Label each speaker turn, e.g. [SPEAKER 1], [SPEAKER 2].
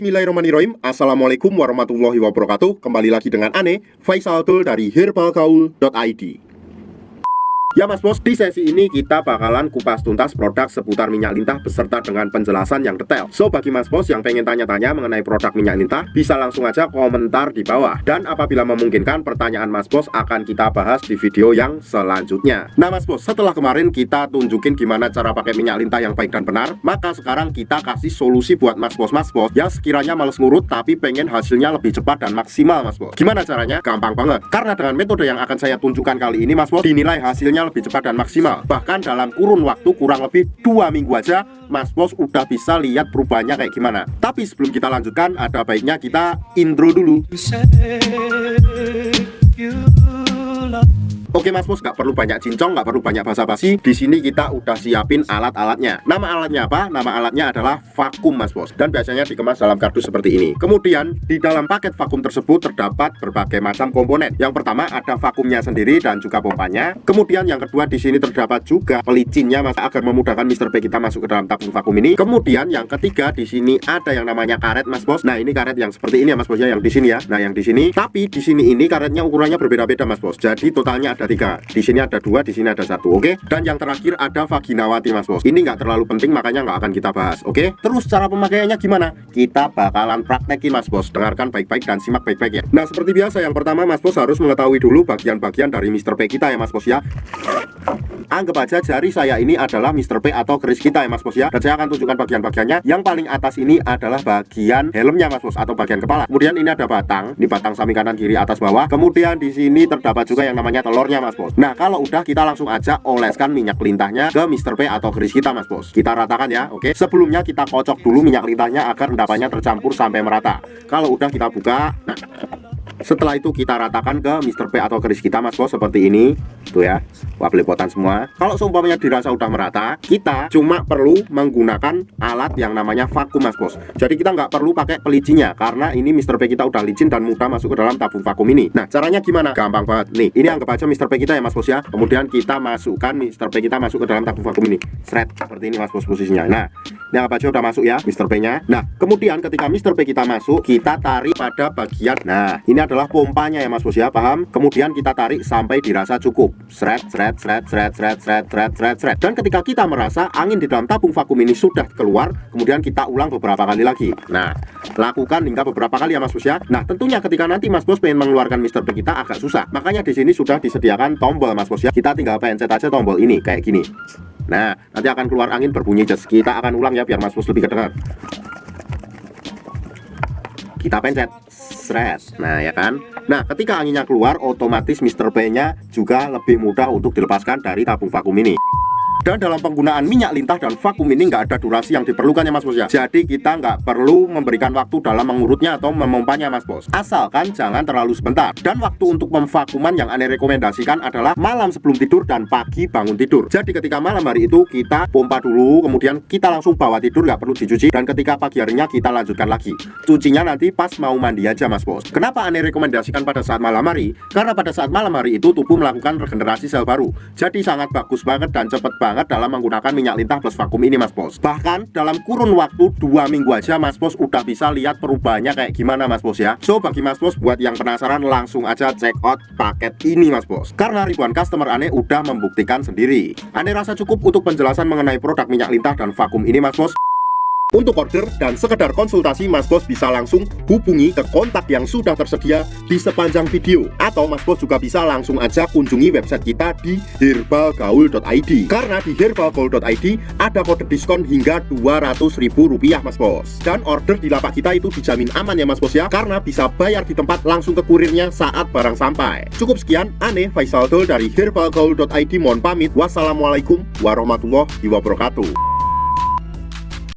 [SPEAKER 1] Bismillahirrahmanirrahim. Assalamualaikum warahmatullahi wabarakatuh. Kembali lagi dengan Ane, Faisal Tul dari herbalgaul.id. Ya Mas Bos, di sesi ini kita bakalan kupas tuntas produk seputar minyak lintah beserta dengan penjelasan yang detail. So, bagi Mas Bos yang pengen tanya-tanya mengenai produk minyak lintah, bisa langsung aja komentar di bawah. Dan apabila memungkinkan, pertanyaan Mas Bos akan kita bahas di video yang selanjutnya. Nah Mas Bos, setelah kemarin kita tunjukin gimana cara pakai minyak lintah yang baik dan benar, maka sekarang kita kasih solusi buat Mas Bos yang sekiranya males ngurut tapi pengen hasilnya lebih cepat dan maksimal Mas Bos. Gimana caranya? Gampang banget. Karena dengan metode yang akan saya tunjukkan kali ini Mas Bos, dinilai hasilnya lebih cepat dan maksimal. Bahkan dalam kurun waktu kurang lebih 2 minggu aja Mas Bos udah bisa lihat perubahannya kayak gimana. Tapi sebelum kita lanjutkan, ada baiknya kita intro dulu. Oke Mas Bos, nggak perlu banyak cincong, nggak perlu banyak basa-basi. Di sini kita udah siapin alat-alatnya. Nama alatnya apa? Nama alatnya adalah vakum Mas Bos. Dan biasanya dikemas dalam kardus seperti ini. Kemudian di dalam paket vakum tersebut terdapat berbagai macam komponen. Yang pertama ada vakumnya sendiri dan juga pompanya. Kemudian yang kedua di sini terdapat juga pelicinnya Mas, agar memudahkan Mr. P kita masuk ke dalam tabung vakum ini. Kemudian yang ketiga di sini ada yang namanya karet Mas Bos. Nah ini karet yang seperti ini ya Mas Bos ya, yang di sini ya. Nah yang di sini. Tapi di sini ini karetnya ukurannya berbeda-beda Mas Bos. Jadi totalnya ada 3. Di sini ada 2, di sini ada 1. Oke. Dan yang terakhir ada vaginawati Mas Bos. Ini nggak terlalu penting makanya nggak akan kita bahas. Oke. Terus cara pemakaiannya gimana? Kita bakalan praktekin Mas Bos. Dengarkan baik-baik dan simak baik-baik ya. Nah seperti biasa yang pertama Mas Bos harus mengetahui dulu bagian-bagian dari Mr. P kita ya Mas Bos ya. Anggap aja jari saya ini adalah Mr. P atau keris kita ya Mas Bos ya. Dan saya akan tunjukkan bagian-bagiannya. Yang paling atas ini adalah bagian helmnya Mas Bos atau bagian kepala. Kemudian ini ada batang, di batang samping kanan kiri atas bawah. Kemudian di sini terdapat juga yang namanya telurnya Mas Bos. Nah kalau udah kita langsung aja oleskan minyak lintahnya ke Mr. P atau keris kita Mas Bos. Kita ratakan ya, oke. Sebelumnya kita kocok dulu minyak lintahnya agar endapannya tercampur sampai merata. Kalau udah kita buka, nah setelah itu kita ratakan ke Mr. P atau keris kita Mas Bos seperti ini. Tuh ya, wah belepotan semua. Kalau seumpamanya dirasa udah merata, kita cuma perlu menggunakan alat yang namanya vakum Mas Bos. Jadi kita nggak perlu pakai pelicinya karena ini Mr. P kita udah licin dan mudah masuk ke dalam tabung vakum ini. Nah caranya gimana? Gampang banget. Nih ini anggap aja Mr. P kita ya Mas Bos ya. Kemudian kita masukkan Mr. P kita masuk ke dalam tabung vakum ini. Seret seperti ini Mas Bos posisinya. Nah ini anggap aja udah masuk ya Mr. P nya. Nah kemudian ketika Mr. P kita masuk, kita tarik pada bagian. Nah ini adalah pompanya ya Mas Bos ya, paham? Kemudian kita tarik sampai dirasa cukup. Seret. Dan ketika kita merasa angin di dalam tabung vakum ini sudah keluar, kemudian kita ulang beberapa kali lagi. Nah, lakukan hingga beberapa kali ya Mas Bos ya. Nah, tentunya ketika nanti Mas Bos pengen mengeluarkan Mr. P kita agak susah. Makanya di sini sudah disediakan tombol Mas Bos ya. Kita tinggal pencet aja tombol ini kayak gini. Nah, nanti akan keluar angin berbunyi jas. Kita akan ulang ya biar Mas Bos lebih kedengar. Kita pencet seret. Nah ya kan. Nah ketika anginnya keluar, otomatis Mr. P nya juga lebih mudah untuk dilepaskan dari tabung vakum ini. Dan dalam penggunaan minyak lintah dan vakum ini nggak ada durasi yang diperlukan ya Mas Bos ya. Jadi kita nggak perlu memberikan waktu dalam mengurutnya atau memompanya Mas Bos. Asalkan jangan terlalu sebentar. Dan waktu untuk pemvakuman yang Ane rekomendasikan adalah malam sebelum tidur dan pagi bangun tidur. Jadi ketika malam hari itu kita pompa dulu, kemudian kita langsung bawa tidur, nggak perlu dicuci. Dan ketika pagi harinya kita lanjutkan lagi. Cucinya nanti pas mau mandi aja Mas Bos. Kenapa Ane rekomendasikan pada saat malam hari? Karena pada saat malam hari itu tubuh melakukan regenerasi sel baru. Jadi sangat bagus banget dan cepet banget dalam menggunakan minyak lintah plus vakum ini Mas Bos. Bahkan dalam kurun waktu 2 minggu aja Mas Bos udah bisa lihat perubahannya kayak gimana Mas Bos ya. So bagi Mas Bos buat yang penasaran langsung aja check out paket ini Mas Bos. Karena ribuan customer Ane udah membuktikan sendiri. Ane rasa cukup untuk penjelasan mengenai produk minyak lintah dan vakum ini Mas Bos. Untuk order dan sekedar konsultasi Mas Bos bisa langsung hubungi ke kontak yang sudah tersedia di sepanjang video. Atau Mas Bos juga bisa langsung aja kunjungi website kita di herbalgaul.id. Karena di herbalgaul.id ada kode diskon hingga Rp200.000 Mas Bos. Dan order di lapak kita itu dijamin aman ya Mas Bos ya. Karena bisa bayar di tempat langsung ke kurirnya saat barang sampai. Cukup sekian, Ane Faisal Tul dari herbalgaul.id mohon pamit. Wassalamualaikum warahmatullahi wabarakatuh.